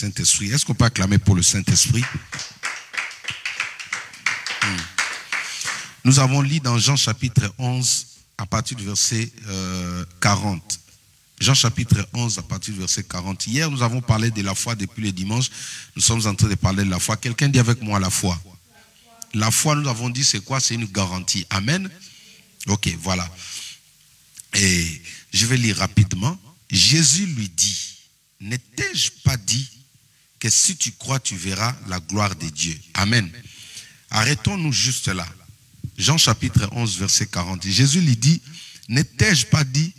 Saint-Esprit. Est-ce qu'on peut acclamer pour le Saint-Esprit? Nous avons lu dans Jean chapitre 11 à partir du verset 40. Jean chapitre 11 à partir du verset 40. Hier, nous avons parlé de la foi depuis le dimanche. Nous sommes en train de parler de la foi. Quelqu'un dit avec moi la foi. La foi, nous avons dit, c'est quoi? C'est une garantie. Amen. Ok, voilà. Et je vais lire rapidement. Jésus lui dit, ne t'ai-je pas dit que si tu crois, tu verras la gloire de Dieu? Amen. Arrêtons-nous juste là. Jean chapitre 11, verset 40. Jésus lui dit, ne t'ai-je pas dit,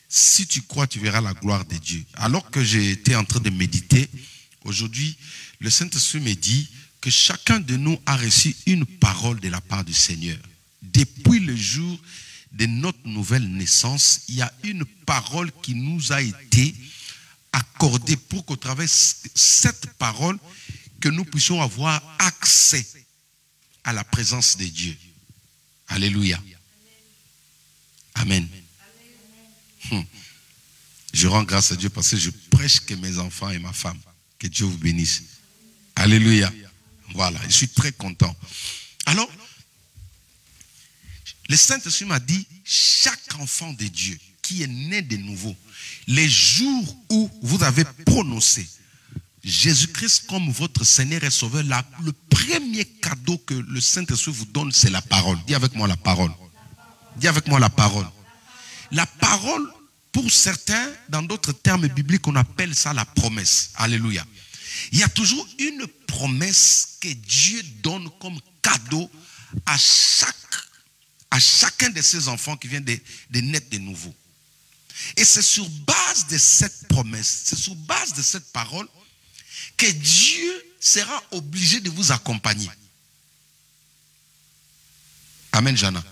si tu crois, tu verras la gloire de Dieu? Alors que j'étais en train de méditer, aujourd'hui, le Saint-Esprit me dit que chacun de nous a reçu une parole de la part du Seigneur. Depuis le jour de notre nouvelle naissance, il y a une parole qui nous a été accordée pour qu'au travers de cette parole, que nous puissions avoir accès à la présence de Dieu. Alléluia. Amen. Je rends grâce à Dieu parce que je prêche que mes enfants et ma femme. Que Dieu vous bénisse. Alléluia. Voilà, je suis très content. Alors, le Saint-Esprit m'a dit, chaque enfant de Dieu qui est né de nouveau, les jours où vous avez prononcé Jésus-Christ comme votre Seigneur et Sauveur, le premier cadeau que le Saint-Esprit vous donne, c'est la parole. Dis avec moi la parole. Dis avec moi la parole. La parole, pour certains, dans d'autres termes bibliques, on appelle ça la promesse. Alléluia. Il y a toujours une promesse que Dieu donne comme cadeau à chacun de ses enfants qui vient de naître de nouveau. Et c'est sur base de cette promesse, c'est sur base de cette parole que Dieu sera obligé de vous accompagner. Amen, Jana.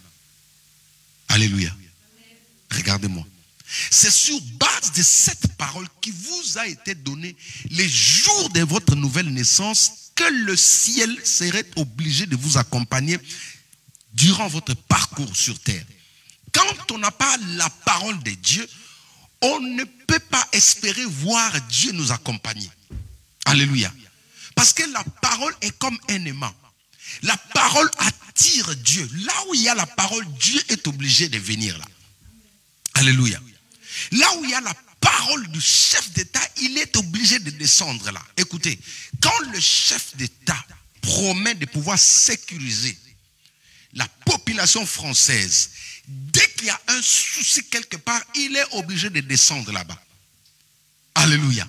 Alléluia. Regardez-moi. C'est sur base de cette parole qui vous a été donnée les jours de votre nouvelle naissance que le ciel serait obligé de vous accompagner durant votre parcours sur terre. Quand on n'a pas la parole de Dieu, on ne peut pas espérer voir Dieu nous accompagner. Alléluia. Parce que la parole est comme un aimant. La parole attire Dieu. Là où il y a la parole, Dieu est obligé de venir là. Alléluia. Là où il y a la parole du chef d'État, il est obligé de descendre là. Écoutez, quand le chef d'État promet de pouvoir sécuriser la population française, dès qu'il y a un souci quelque part, il est obligé de descendre là-bas. Alléluia.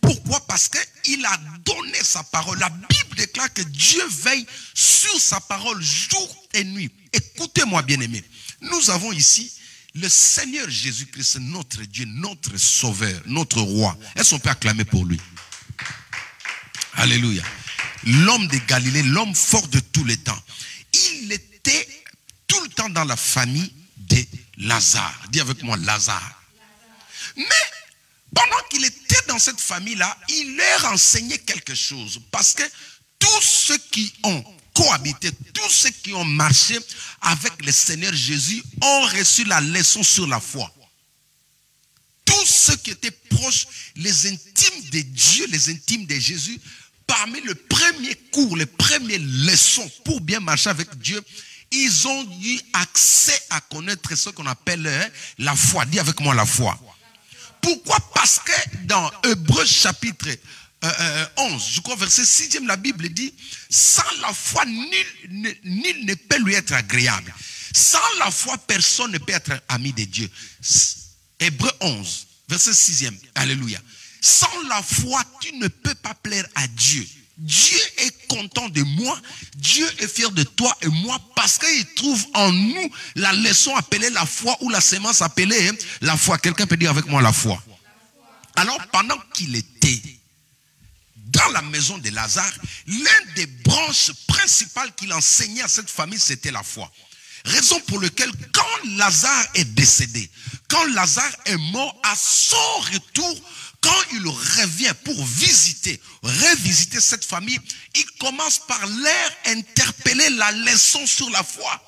Pourquoi? Parce qu'il a donné sa parole. La Bible déclare que Dieu veille sur sa parole jour et nuit. Écoutez-moi, bien-aimés. Nous avons ici le Seigneur Jésus-Christ, notre Dieu, notre Sauveur, notre Roi. Est-ce qu'on peut acclamer pour lui? Alléluia. L'homme de Galilée, l'homme fort de tous les temps. Il était tout le temps dans la famille de Lazare. Dis avec moi, Lazare. Mais pendant qu'il était dans cette famille-là, il leur enseignait quelque chose. Parce que tous ceux qui ont cohabité, tous ceux qui ont marché avec le Seigneur Jésus ont reçu la leçon sur la foi. Tous ceux qui étaient proches, les intimes de Dieu, les intimes de Jésus, parmi le premier cours, les premières leçons pour bien marcher avec Dieu, ils ont eu accès à connaître ce qu'on appelle la foi. Dis avec moi la foi. Pourquoi? Parce que dans Hébreux chapitre 11, je crois verset 6e, la Bible dit, sans la foi, nul ne peut lui être agréable. Sans la foi, personne ne peut être ami de Dieu. Hébreux 11, verset 6e, alléluia. Sans la foi, tu ne peux pas plaire à Dieu. Dieu est content de moi, Dieu est fier de toi et moi parce qu'il trouve en nous la leçon appelée la foi ou la sémence appelée la foi. Quelqu'un peut dire avec moi la foi. Alors pendant qu'il était dans la maison de Lazare, l'un des branches principales qu'il enseignait à cette famille, c'était la foi. Raison pour laquelle quand Lazare est décédé, quand Lazare est mort, à son retour, quand il revient pour revisiter cette famille, il commence par leur interpeller la leçon sur la foi.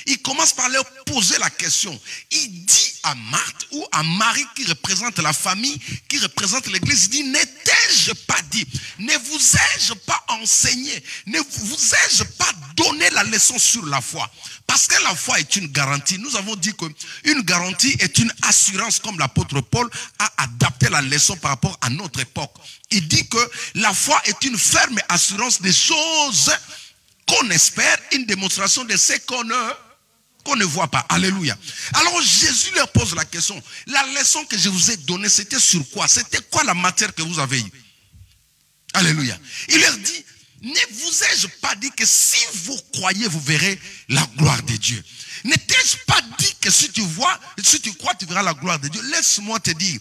Il commence par leur poser la question. Il dit à Marthe ou à Marie qui représente la famille, qui représente l'église, il dit, n'ai-je pas dit, ne vous ai-je pas enseigné, ne vous ai-je pas donné la leçon sur la foi? Parce que la foi est une garantie. Nous avons dit qu'une garantie est une assurance, comme l'apôtre Paul a adapté la leçon par rapport à notre époque. Il dit que la foi est une ferme assurance des choses qu'on espère, une démonstration de ce qu'on ne voit pas. Alléluia. Alors Jésus leur pose la question. La leçon que je vous ai donnée, c'était sur quoi? C'était quoi la matière que vous avez eue? Alléluia. Il leur dit, ne vous ai-je pas dit que si vous croyez, vous verrez la gloire de Dieu? Ne t'ai-je pas dit que si tu crois, tu verras la gloire de Dieu? Laisse-moi te dire,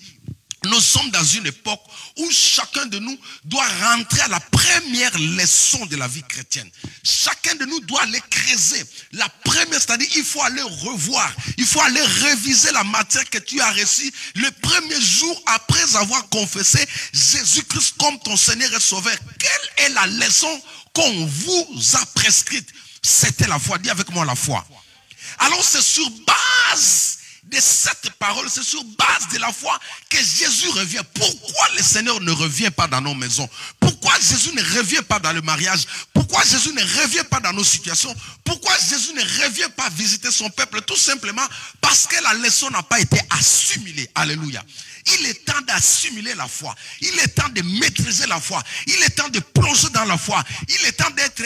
nous sommes dans une époque où chacun de nous doit rentrer à la première leçon de la vie chrétienne. Chacun de nous doit aller creuser. La première, c'est-à-dire il faut aller revoir. Il faut aller réviser la matière que tu as reçue le premier jour après avoir confessé Jésus-Christ comme ton Seigneur et Sauveur. Quelle est la leçon qu'on vous a prescrite? C'était la foi. Dis avec moi la foi. Alors c'est sur base de cette parole, c'est sur base de la foi que Jésus revient. Pourquoi le Seigneur ne revient pas dans nos maisons? Pourquoi Jésus ne revient pas dans le mariage? Pourquoi Jésus ne revient pas dans nos situations? Pourquoi Jésus ne revient pas visiter son peuple? Tout simplement parce que la leçon n'a pas été assimilée. Alléluia. Il est temps d'assimiler la foi. Il est temps de maîtriser la foi. Il est temps de plonger dans la foi. Il est temps d'être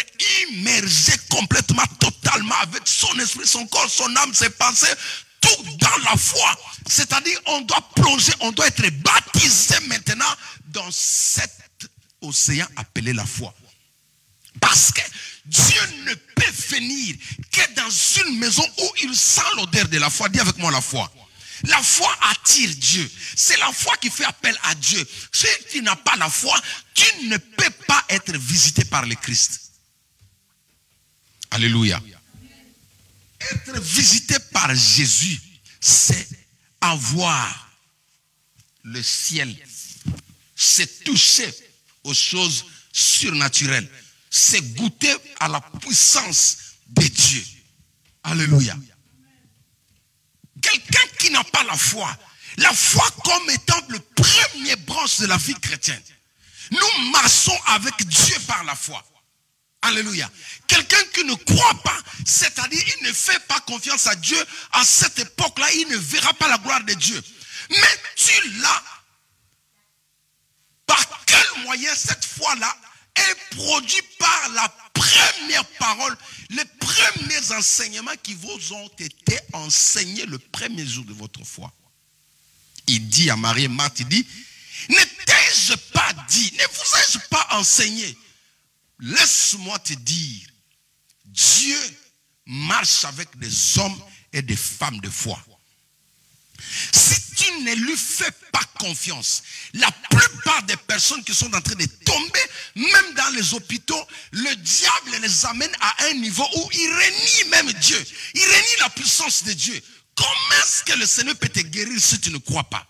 immergé complètement, totalement, avec son esprit, son corps, son âme, ses pensées, tout dans la foi. C'est-à-dire, on doit plonger, on doit être baptisé maintenant dans cet océan appelé la foi. Parce que Dieu ne peut venir que dans une maison où il sent l'odeur de la foi. Dis avec moi la foi. La foi attire Dieu. C'est la foi qui fait appel à Dieu. Si tu n'as pas la foi, tu ne peux pas être visité par le Christ. Alléluia. Être visité par Jésus, c'est avoir le ciel. C'est toucher aux choses surnaturelles. C'est goûter à la puissance de Dieu. Alléluia. Quelqu'un qui n'a pas la foi comme étant le premier branche de la vie chrétienne. Nous marchons avec Dieu par la foi. Alléluia. Quelqu'un qui ne croit pas, c'est-à-dire il ne fait pas confiance à Dieu, à cette époque-là, il ne verra pas la gloire de Dieu. Mais tu l'as. Par quel moyen cette foi-là est produite par la première parole, les premiers enseignements qui vous ont été enseignés le premier jour de votre foi? Il dit à Marie et Marthe, il dit, ne t'ai-je pas dit, ne vous ai-je pas enseigné? Laisse-moi te dire, Dieu marche avec des hommes et des femmes de foi. Si tu ne lui fais pas confiance, la plupart des personnes qui sont en train de tomber, même dans les hôpitaux, le diable les amène à un niveau où il renie même Dieu. Il renie la puissance de Dieu. Comment est-ce que le Seigneur peut te guérir si tu ne crois pas?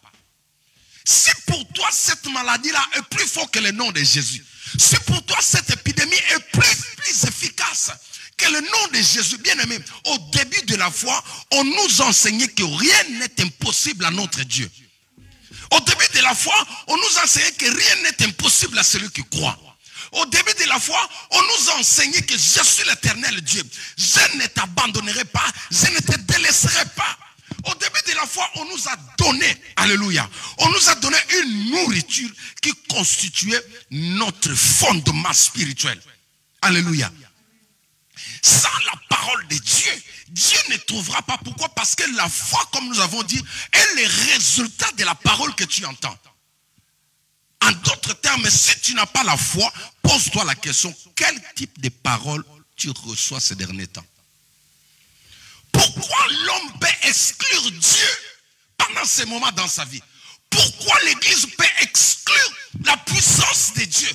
Si pour toi cette maladie-là est plus forte que le nom de Jésus, si pour toi cette épidémie est plus efficace que le nom de Jésus, bien aimé, au début de la foi, on nous enseignait que rien n'est impossible à notre Dieu. Au début de la foi, on nous enseignait que rien n'est impossible à celui qui croit. Au début de la foi, on nous a enseigné que je suis l'éternel Dieu. Je ne t'abandonnerai pas, je ne te délaisserai pas. Au début de la foi, on nous a donné, alléluia, on nous a donné une nourriture qui constituait notre fondement spirituel. Alléluia. Sans la parole de Dieu, Dieu ne trouvera pas. Pourquoi? Parce que la foi, comme nous avons dit, est le résultat de la parole que tu entends. En d'autres termes, si tu n'as pas la foi, pose-toi la question, quel type de parole tu reçois ces derniers temps? Pourquoi l'homme peut exclure Dieu pendant ces moments dans sa vie? Pourquoi l'église peut exclure la puissance de Dieu?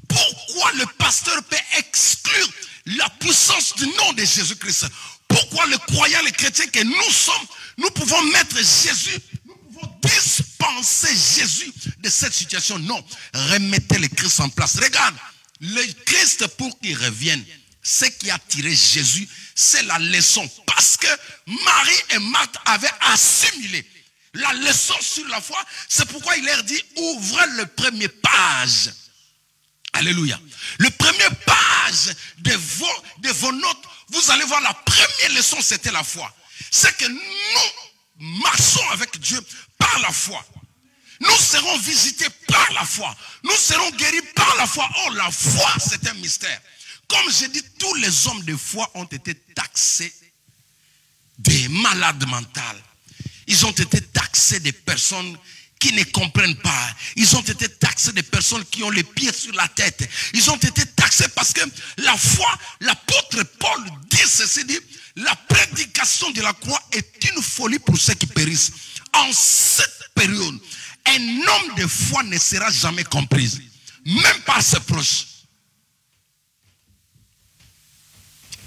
Pourquoi le pasteur peut exclure la puissance du nom de Jésus-Christ? Pourquoi le croyant, les chrétiens que nous sommes, nous pouvons mettre Jésus, nous pouvons dispenser Jésus de cette situation? Non, remettez le Christ en place. Regarde, le Christ pour qu'il revienne, ce qui a tiré Jésus, c'est la leçon. Pas Parce que Marie et Marthe avaient assimilé la leçon sur la foi. C'est pourquoi il leur dit, ouvrez le premier page. Alléluia. Le premier page de vos notes, vous allez voir la première leçon, c'était la foi. C'est que nous marchons avec Dieu par la foi. Nous serons visités par la foi. Nous serons guéris par la foi. Oh, la foi, c'est un mystère. Comme je dis, tous les hommes de foi ont été taxés des malades mentales. Ils ont été taxés des personnes qui ne comprennent pas. Ils ont été taxés des personnes qui ont les pieds sur la tête. Ils ont été taxés parce que la foi, l'apôtre Paul dit ceci, dit, la prédication de la croix est une folie pour ceux qui périssent. En cette période, un homme de foi ne sera jamais compris, même par ses proches.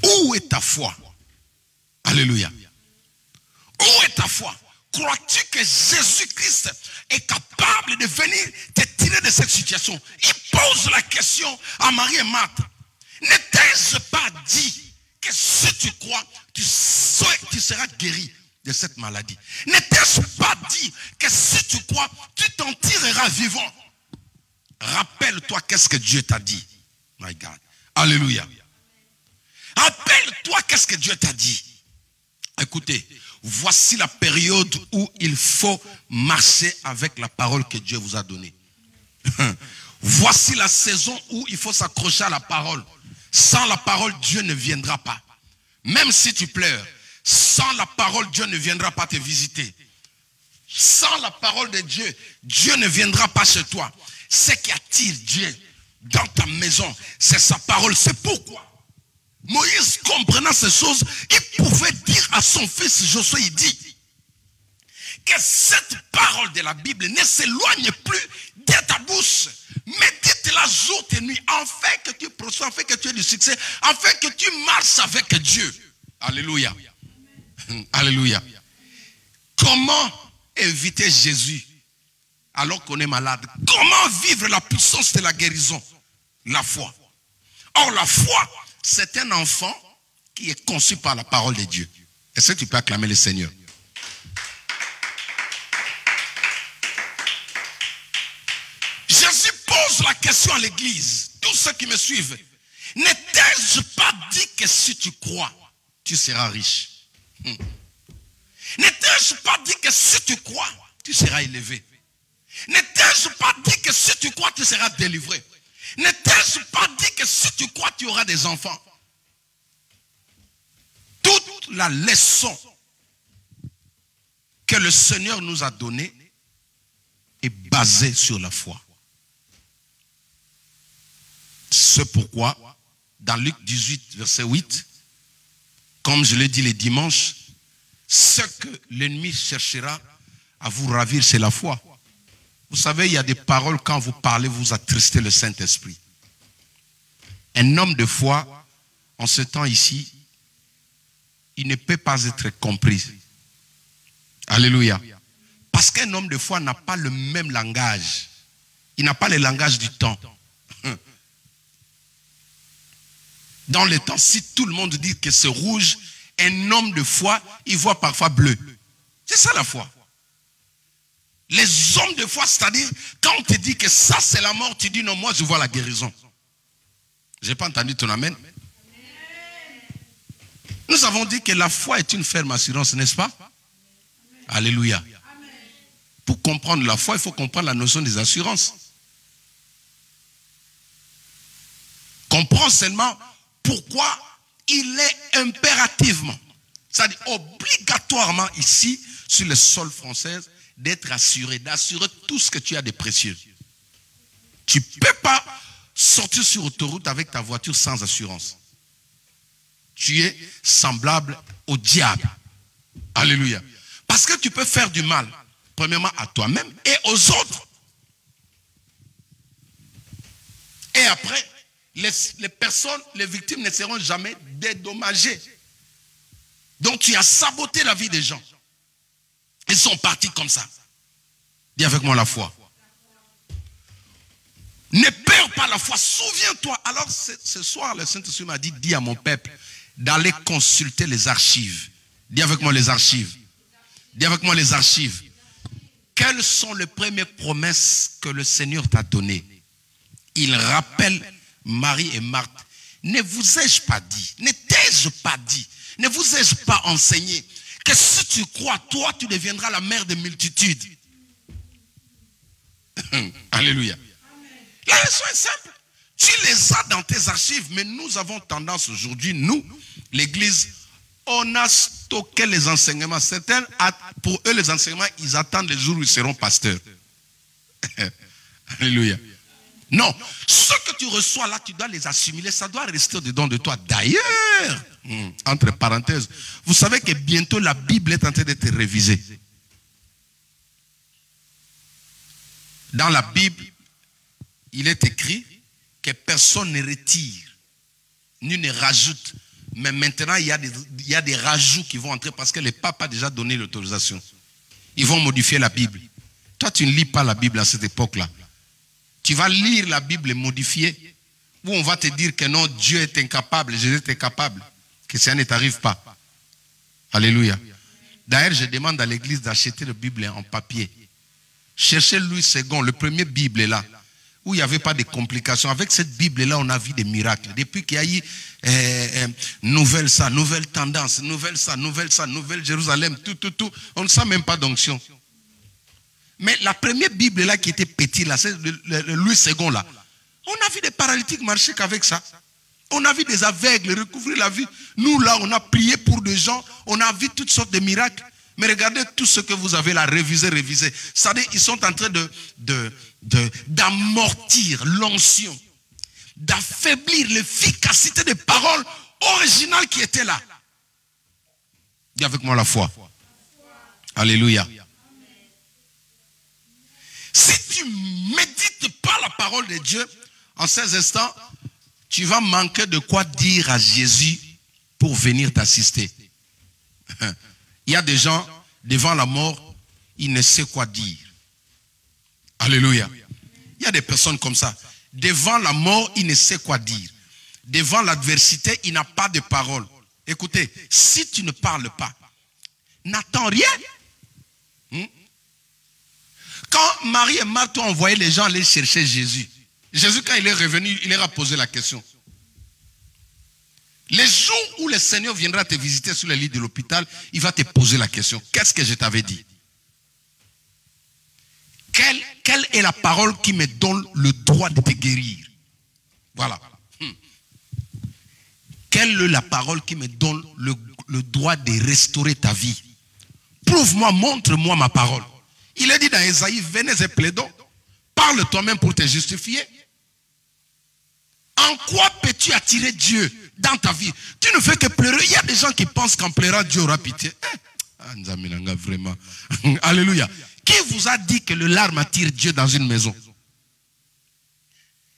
Où est ta foi? Alléluia. Où est ta foi? Crois-tu que Jésus-Christ est capable de venir te tirer de cette situation? Il pose la question à Marie et Marthe. Ne t'ai-je pas dit que si tu crois, tu seras guéri de cette maladie? Ne t'ai-je pas dit que si tu crois, tu t'en tireras vivant? Rappelle-toi qu'est-ce que Dieu t'a dit. My God. Alléluia. Rappelle-toi qu'est-ce que Dieu t'a dit. Écoutez, voici la période où il faut marcher avec la parole que Dieu vous a donnée. Voici la saison où il faut s'accrocher à la parole. Sans la parole, Dieu ne viendra pas. Même si tu pleures, sans la parole, Dieu ne viendra pas te visiter. Sans la parole de Dieu, Dieu ne viendra pas chez toi. Ce qui attire Dieu dans ta maison, c'est sa parole. C'est pourquoi Moïse, comprenant ces choses, il pouvait dire à son fils Josué, il dit que cette parole de la Bible ne s'éloigne plus de ta bouche. Médite-la jour et nuit, afin que tu prospères, afin que tu aies du succès, afin que tu marches avec Dieu. Alléluia. Alléluia. Comment éviter Jésus alors qu'on est malade? Comment vivre la puissance de la guérison? La foi. Or, la foi, c'est un enfant qui est conçu par la parole de Dieu. Est-ce que tu peux acclamer le Seigneur? Jésus pose la question à l'église. Tous ceux qui me suivent. Ne t'ai-je pas dit que si tu crois, tu seras riche? Ne t'ai-je pas dit que si tu crois, tu seras élevé? Ne t'ai-je pas dit que si tu crois, tu seras délivré? Ne t'ai-je pas dit que si tu crois, tu auras des enfants? Toute la leçon que le Seigneur nous a donnée est basée sur la foi. C'est pourquoi, dans Luc 18, verset 8, comme je l'ai dit les dimanches, ce que l'ennemi cherchera à vous ravir, c'est la foi. Vous savez, il y a des paroles, quand vous parlez, vous attristez le Saint-Esprit. Un homme de foi, en ce temps ici, il ne peut pas être compris. Alléluia. Parce qu'un homme de foi n'a pas le même langage. Il n'a pas le langage du temps. Dans le temps, si tout le monde dit que c'est rouge, un homme de foi, il voit parfois bleu. C'est ça la foi. Les hommes de foi, c'est-à-dire, quand on te dit que ça c'est la mort, tu dis non, moi je vois la guérison. Je n'ai pas entendu ton amen. Nous avons dit que la foi est une ferme assurance, n'est-ce pas? Alléluia. Pour comprendre la foi, il faut comprendre la notion des assurances. Comprends seulement pourquoi il est impérativement, c'est-à-dire obligatoirement ici, sur le sol français, d'être assuré, d'assurer tout ce que tu as de précieux. Tu ne peux pas sortir sur autoroute avec ta voiture sans assurance. Tu es semblable au diable. Alléluia. Parce que tu peux faire du mal, premièrement à toi-même et aux autres. Et après, les personnes, les victimes ne seront jamais dédommagées. Donc tu as saboté la vie des gens. Ils sont partis comme ça. Dis avec moi la foi. Ne perds pas la foi. Souviens-toi. Alors ce soir, le Saint-Esprit m'a dit, dis à mon peuple d'aller consulter les archives Dis avec moi les archives. Dis avec moi les archives. Quelles sont les premières promesses que le Seigneur t'a données? Il rappelle Marie et Marthe. Ne vous ai-je pas dit, ne t'ai-je pas dit, ne vous ai-je pas enseigné que si tu crois, toi, tu deviendras la mère des multitudes. Alléluia. La leçon est simple. Tu les as dans tes archives, mais nous avons tendance aujourd'hui, nous, l'Église, on a stocké les enseignements. Certains, pour eux, les enseignements, ils attendent le jour où ils seront pasteurs. Alléluia. Non, ce que tu reçois là, tu dois les assimiler, ça doit rester dedans de toi. D'ailleurs, entre parenthèses, vous savez que bientôt la Bible est en train d'être révisée. Dans la Bible, il est écrit que personne ne retire, ni ne rajoute. Mais maintenant, il y a des rajouts qui vont entrer parce que le pape a déjà donné l'autorisation. Ils vont modifier la Bible. Toi, tu ne lis pas la Bible à cette époque-là. Tu vas lire la Bible et modifier, ou on va te dire que non, Dieu est incapable, Jésus est incapable, que ça ne t'arrive pas. Alléluia. D'ailleurs, je demande à l'église d'acheter la Bible en papier. Cherchez Louis II, le premier Bible est là, où il n'y avait pas de complications. Avec cette Bible-là, on a vu des miracles. Depuis qu'il y a eu nouvelle ça, nouvelle tendance, nouvelle ça, nouvelle Jérusalem, tout, on ne sent même pas d'onction. Mais la première Bible là qui était petite, là, c'est le Louis II là. On a vu des paralytiques marcher qu'avec ça. On a vu des aveugles recouvrir la vie. Nous là, on a prié pour des gens. On a vu toutes sortes de miracles. Mais regardez tout ce que vous avez là, révisé. C'est-à-dire, ils sont en train d'amortir l'onction, d'affaiblir l'efficacité des paroles originales qui étaient là. Dis avec moi la foi. Alléluia. Si tu ne médites pas la parole de Dieu, en ces instants, tu vas manquer de quoi dire à Jésus pour venir t'assister. Il y a des gens, devant la mort, ils ne savent quoi dire. Alléluia. Il y a des personnes comme ça. Devant la mort, ils ne savent quoi dire. Devant l'adversité, il n'a pas de parole. Écoutez, si tu ne parles pas, n'attends rien. Quand Marie et Marthe ont envoyé les gens aller chercher Jésus, Jésus, quand il est revenu, il leur a posé la question. Les jours où le Seigneur viendra te visiter sur le lit de l'hôpital, il va te poser la question. Qu'est-ce que je t'avais dit? Quelle est la parole qui me donne le droit de te guérir? Voilà. Quelle est la parole qui me donne le droit de restaurer ta vie? Prouve-moi, montre-moi ma parole. Il est dit dans Ésaïe, venez et plaidons. Parle toi-même pour te justifier. En quoi peux-tu attirer Dieu dans ta vie? Tu ne fais que pleurer. Il y a des gens qui pensent qu'en pleurant, Dieu aura pitié. Vraiment. Alléluia. Qui vous a dit que le larme attire Dieu dans une maison?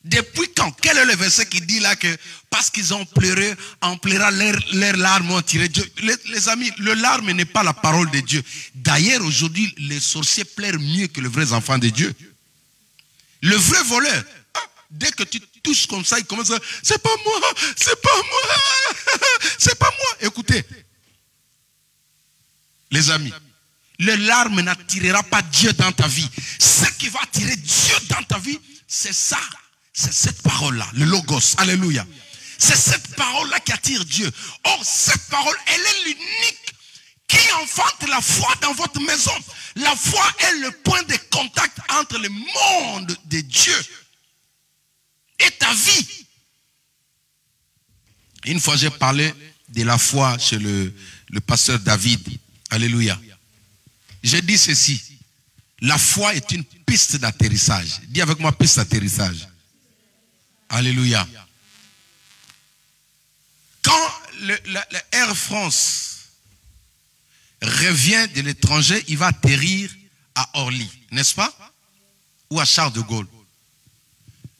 Depuis quand? Quel est le verset qui dit là que parce qu'ils ont pleuré, en pleurant, leurs larmes ont attiré Dieu? Les amis, le larme n'est pas la parole de Dieu. D'ailleurs, aujourd'hui, les sorciers pleurent mieux que les vrais enfants de Dieu. Le vrai voleur, dès que tu touches comme ça, il commence à... C'est pas moi, c'est pas moi, c'est pas moi. Écoutez, les amis, le larme n'attirera pas Dieu dans ta vie. Ce qui va attirer Dieu dans ta vie, c'est ça. C'est cette parole-là, le logos. Alléluia. C'est cette parole-là qui attire Dieu. Or, cette parole, elle est l'unique qui enfante la foi dans votre maison. La foi est le point de contact entre le monde de Dieu et ta vie. Une fois, j'ai parlé de la foi chez le pasteur David. Alléluia. J'ai dit ceci. La foi est une piste d'atterrissage. Dis avec moi, piste d'atterrissage. Alléluia. Quand le Air France revient de l'étranger, il va atterrir à Orly, n'est-ce pas? Ou à Charles de Gaulle.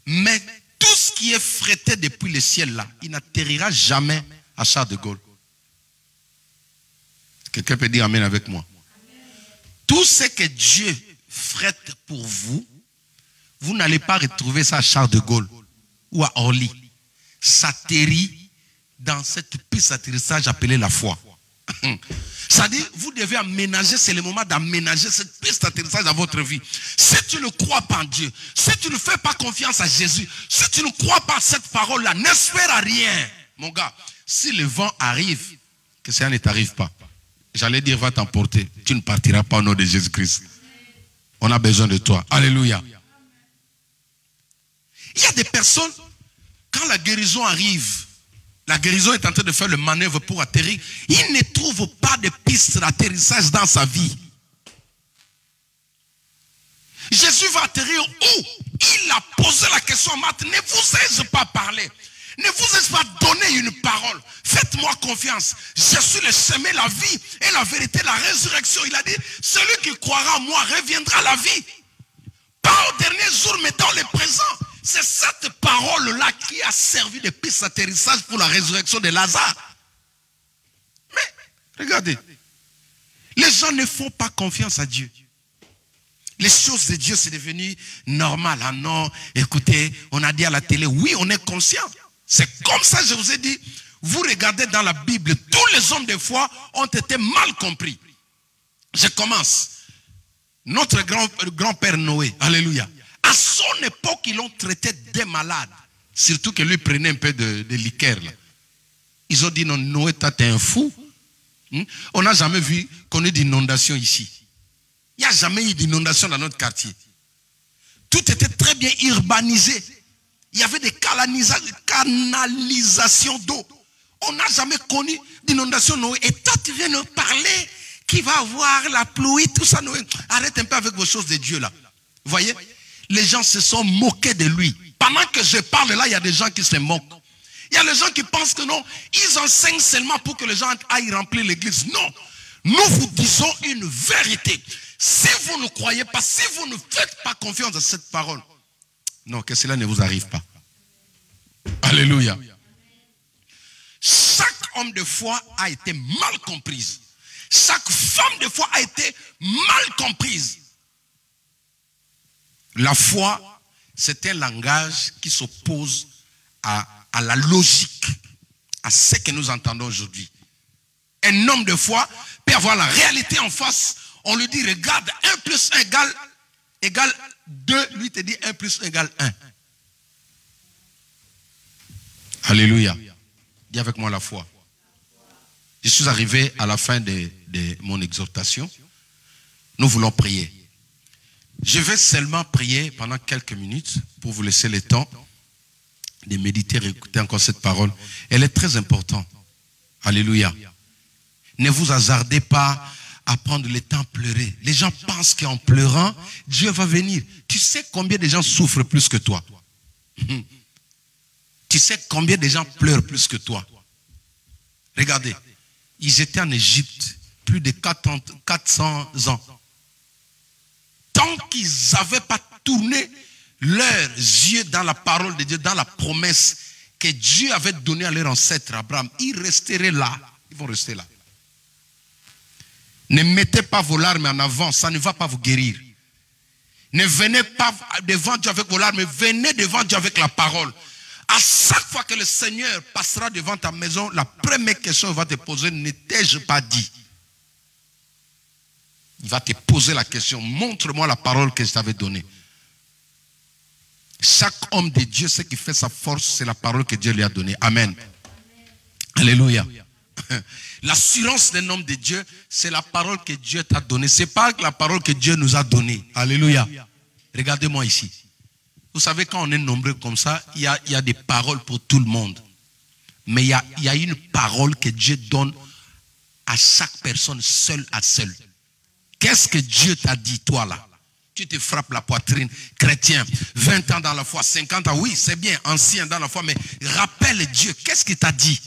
Mais tout ce qui est frété depuis le ciel là, il n'atterrira jamais à Charles de Gaulle. Quelqu'un peut dire amen avec moi? Tout ce que Dieu frette pour vous, vous n'allez pas retrouver ça à Charles de Gaulle ou à Orly. Ça atterrit dans cette piste d'atterrissage appelée la foi. C'est-à-dire, vous devez aménager, c'est le moment d'aménager cette piste d'atterrissage dans votre vie. Si tu ne crois pas en Dieu, si tu ne fais pas confiance à Jésus, si tu ne crois pas à cette parole-là, n'espère à rien. Mon gars, si le vent arrive, que ça ne t'arrive pas. J'allais dire, va t'emporter. Tu ne partiras pas au nom de Jésus-Christ. On a besoin de toi. Alléluia. Il y a des personnes, quand la guérison arrive, la guérison est en train de faire le manœuvre pour atterrir, il ne trouve pas de piste d'atterrissage dans sa vie. Jésus va atterrir où? Il a posé la question à Marthe, ne vous ai-je pas parlé? Ne vous ai-je pas donné une parole? Faites-moi confiance. Je suis le chemin, la vie et la vérité, la résurrection. Il a dit, celui qui croira en moi reviendra à la vie. Pas au dernier jour, mais dans le présent. C'est cette parole-là qui a servi de piste d'atterrissage pour la résurrection de Lazare. Mais, regardez, les gens ne font pas confiance à Dieu. Les choses de Dieu, c'est devenu normal. Ah non, écoutez, on a dit à la télé, oui, on est conscient. C'est comme ça, je vous ai dit, vous regardez dans la Bible, tous les hommes de foi ont été mal compris. Je commence. Notre grand-père Noé, alléluia. À son époque, ils l'ont traité des malades. Surtout que lui prenait un peu de liqueur. Là. Ils ont dit, non, Noé, t'es un fou. On n'a jamais vu qu'on ait d'inondation ici. Il n'y a jamais eu d'inondation dans notre quartier. Tout était très bien urbanisé. Il y avait des canalisations d'eau. On n'a jamais connu d'inondation, Noé. Et toi, tu viens nous parler qui va avoir la pluie, tout ça, Noé. Arrête un peu avec vos choses de Dieu, là. Vous voyez? Les gens se sont moqués de lui. Pendant que je parle là, il y a des gens qui se moquent. Il y a des gens qui pensent que non, ils enseignent seulement pour que les gens aillent remplir l'église. Non, nous vous disons une vérité. Si vous ne croyez pas, si vous ne faites pas confiance à cette parole, non, que cela ne vous arrive pas. Alléluia. Chaque homme de foi a été mal comprise. Chaque femme de foi a été mal comprise. La foi, c'est un langage qui s'oppose à la logique, à ce que nous entendons aujourd'hui. Un homme de foi peut avoir la réalité en face. On lui dit, regarde, 1 plus 1 égale 2. Lui te dit 1 plus 1 égale 1. Alléluia. Dis avec moi la foi. Je suis arrivé à la fin de mon exhortation. Nous voulons prier. Je vais seulement prier pendant quelques minutes pour vous laisser le temps de méditer et écouter encore cette parole. Elle est très importante. Alléluia. Ne vous hasardez pas à prendre le temps à pleurer. Les gens pensent qu'en pleurant, Dieu va venir. Tu sais combien de gens souffrent plus que toi? Tu sais combien de gens pleurent plus que toi? Regardez, ils étaient en Égypte plus de 400 ans. Tant qu'ils n'avaient pas tourné leurs yeux dans la parole de Dieu, dans la promesse que Dieu avait donnée à leur ancêtre Abraham, ils resteraient là. Ils vont rester là. Ne mettez pas vos larmes en avant, ça ne va pas vous guérir. Ne venez pas devant Dieu avec vos larmes, mais venez devant Dieu avec la parole. À chaque fois que le Seigneur passera devant ta maison, la première question qu'il va te poser, ne t'ai-je pas dit? Il va te poser la question, montre-moi la parole que je t'avais donnée. Chaque homme de Dieu, ce qui fait sa force, c'est la parole que Dieu lui a donnée. Amen. Alléluia. L'assurance d'un homme de Dieu, c'est la parole que Dieu t'a donnée. Ce n'est pas la parole que Dieu nous a donnée. Alléluia. Regardez-moi ici. Vous savez, quand on est nombreux comme ça, il y a des paroles pour tout le monde. Mais il y a une parole que Dieu donne à chaque personne, seule à seule. Qu'est-ce que Dieu t'a dit, toi là? Tu te frappes la poitrine, chrétien, 20 ans dans la foi, 50 ans, oui, c'est bien, ancien dans la foi, mais rappelle Dieu, qu'est-ce qu'il t'a dit?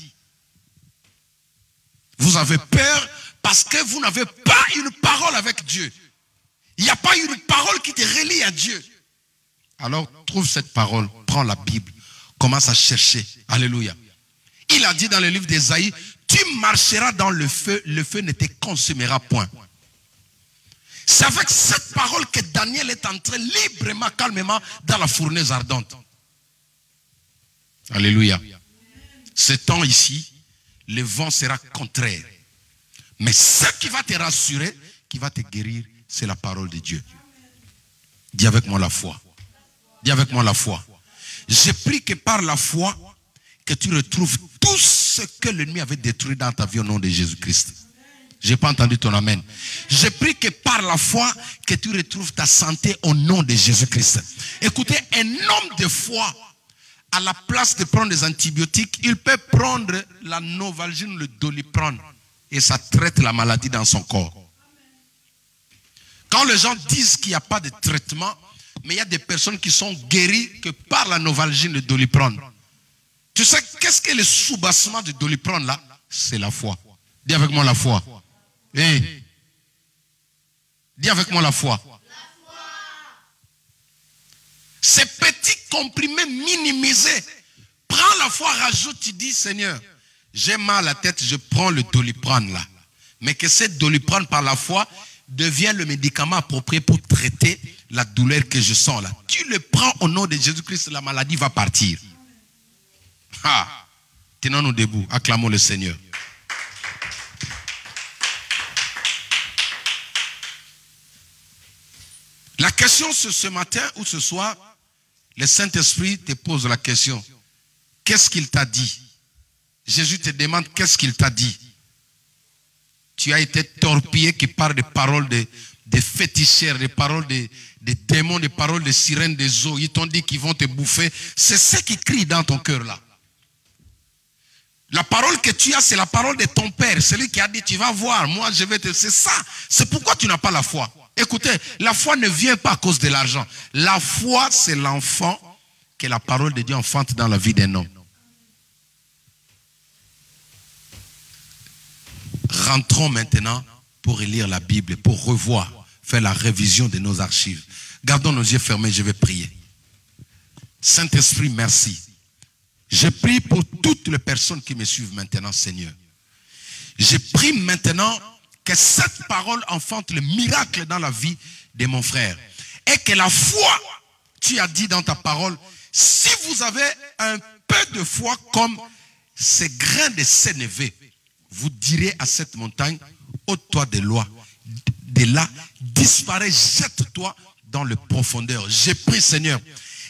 Vous avez peur parce que vous n'avez pas une parole avec Dieu. Il n'y a pas une parole qui te relie à Dieu. Alors, trouve cette parole, prends la Bible, commence à chercher. Alléluia. Il a dit dans le livre d'Ésaïe, tu marcheras dans le feu ne te consumera point. C'est avec cette parole que Daniel est entré librement, calmement dans la fournaise ardente. Alléluia. Ce temps ici, le vent sera contraire. Mais ce qui va te rassurer, qui va te guérir, c'est la parole de Dieu. Dis avec moi la foi. Dis avec moi la foi. Je prie que par la foi, que tu retrouves tout ce que l'ennemi avait détruit dans ta vie au nom de Jésus-Christ. Je n'ai pas entendu ton amen. Je prie que par la foi, que tu retrouves ta santé au nom de Jésus-Christ. Écoutez, un homme de foi, à la place de prendre des antibiotiques, il peut prendre la Novalgine, le Doliprane, et ça traite la maladie dans son corps. Quand les gens disent qu'il n'y a pas de traitement, mais il y a des personnes qui sont guéries que par la Novalgine, le Doliprane. Tu sais, qu'est-ce que le soubassement du Doliprane là? C'est la foi. Dis avec moi la foi. Hey. Dis avec moi la foi. Ces petits comprimés minimisés. Prends la foi, rajoute, tu dis, Seigneur, j'ai mal à la tête, je prends le Doliprane là. Mais que cette Doliprane par la foi devient le médicament approprié pour traiter la douleur que je sens là. Tu le prends au nom de Jésus-Christ, la maladie va partir. Ah, tenons-nous debout, acclamons le Seigneur. La question ce matin ou ce soir, le Saint-Esprit te pose la question. Qu'est-ce qu'il t'a dit? Jésus te demande qu'est-ce qu'il t'a dit. Tu as été torpillé qui parle des paroles des féticheurs, des paroles des démons, des paroles des sirènes des eaux. Ils t'ont dit qu'ils vont te bouffer. C'est ce qui crie dans ton cœur là. La parole que tu as, c'est la parole de ton père. Celui qui a dit, tu vas voir, moi je vais te... C'est ça. C'est pourquoi tu n'as pas la foi. Écoutez, la foi ne vient pas à cause de l'argent. La foi, c'est l'enfant que la parole de Dieu enfante dans la vie d'un homme. Rentrons maintenant pour lire la Bible, pour revoir, faire la révision de nos archives. Gardons nos yeux fermés, je vais prier. Saint-Esprit, merci. Je prie pour toutes les personnes qui me suivent maintenant, Seigneur. Je prie maintenant que cette parole enfante le miracle dans la vie de mon frère. Et que la foi, tu as dit dans ta parole, si vous avez un peu de foi comme ces grains de sénévé, vous direz à cette montagne, ôte-toi de là, disparais, jette-toi dans le profondeur. Je prie, Seigneur,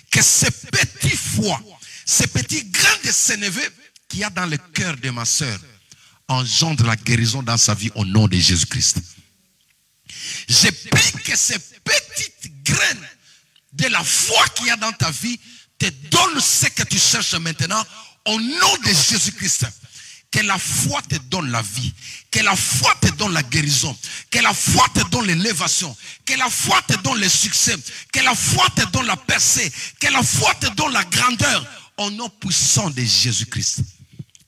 que ces petits foi, ces petits grains de sénévé qu'il y a dans le cœur de ma sœur, engendre la guérison dans sa vie au nom de Jésus-Christ. Je prie que ces petites graines de la foi qu'il y a dans ta vie te donnent ce que tu cherches maintenant au nom de Jésus-Christ. Que la foi te donne la vie, que la foi te donne la guérison, que la foi te donne l'élévation, que la foi te donne le succès, que la foi te donne la percée, que la foi te donne la grandeur au nom puissant de Jésus-Christ.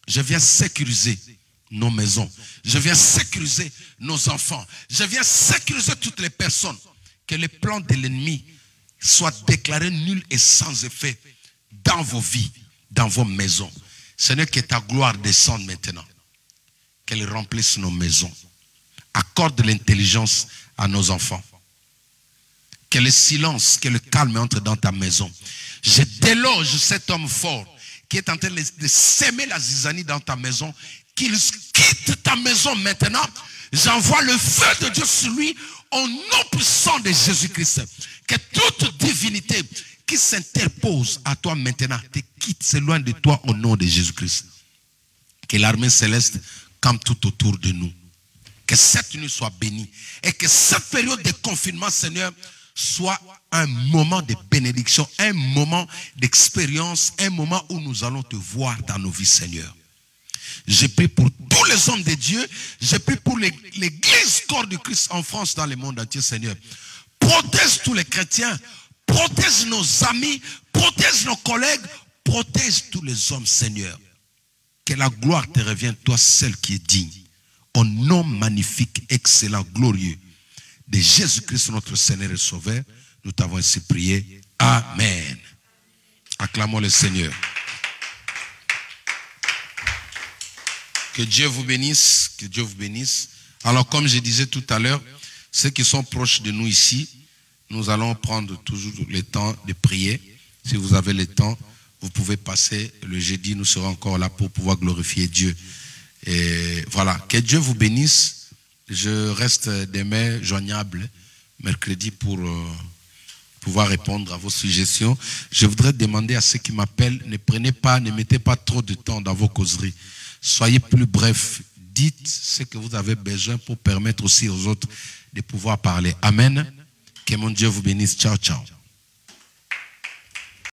Je viens sécuriser nos maisons. Je viens sécuriser nos enfants. Je viens sécuriser toutes les personnes. Que les plans de l'ennemi soient déclarés nuls et sans effet dans vos vies, dans vos maisons. Seigneur, que ta gloire descende maintenant. Qu'elle remplisse nos maisons. Accorde l'intelligence à nos enfants. Que le silence, que le calme entre dans ta maison. Je déloge cet homme fort qui est en train de s'aimer la zizanie dans ta maison. Qu'il quitte ta maison maintenant. J'envoie le feu de Dieu sur lui au nom puissant de Jésus-Christ. Que toute divinité qui s'interpose à toi maintenant te quitte, s'éloigne de toi au nom de Jésus-Christ. Que l'armée céleste campe tout autour de nous. Que cette nuit soit bénie. Et que cette période de confinement, Seigneur, soit un moment de bénédiction, un moment d'expérience, un moment où nous allons te voir dans nos vies, Seigneur. Je prie pour tous les hommes de Dieu. Je prie pour l'église corps du Christ en France, dans le monde entier, Seigneur. Protège tous les chrétiens. Protège nos amis. Protège nos collègues. Protège tous les hommes, Seigneur. Que la gloire te revienne, toi seul qui es digne. Au nom magnifique, excellent, glorieux de Jésus-Christ, notre Seigneur et Sauveur, nous t'avons ainsi prié. Amen. Acclamons le Seigneur. Que Dieu vous bénisse. Que Dieu vous bénisse. Alors, comme je disais tout à l'heure, ceux qui sont proches de nous ici, nous allons prendre toujours le temps de prier. Si vous avez le temps, vous pouvez passer le jeudi. Nous serons encore là pour pouvoir glorifier Dieu. Et voilà. Que Dieu vous bénisse. Je reste demain joignable, mercredi, pour pouvoir répondre à vos suggestions. Je voudrais demander à ceux qui m'appellent, ne mettez pas trop de temps dans vos causeries. Soyez plus brefs. Dites ce que vous avez besoin pour permettre aussi aux autres de pouvoir parler. Amen. Que mon Dieu vous bénisse. Ciao, ciao.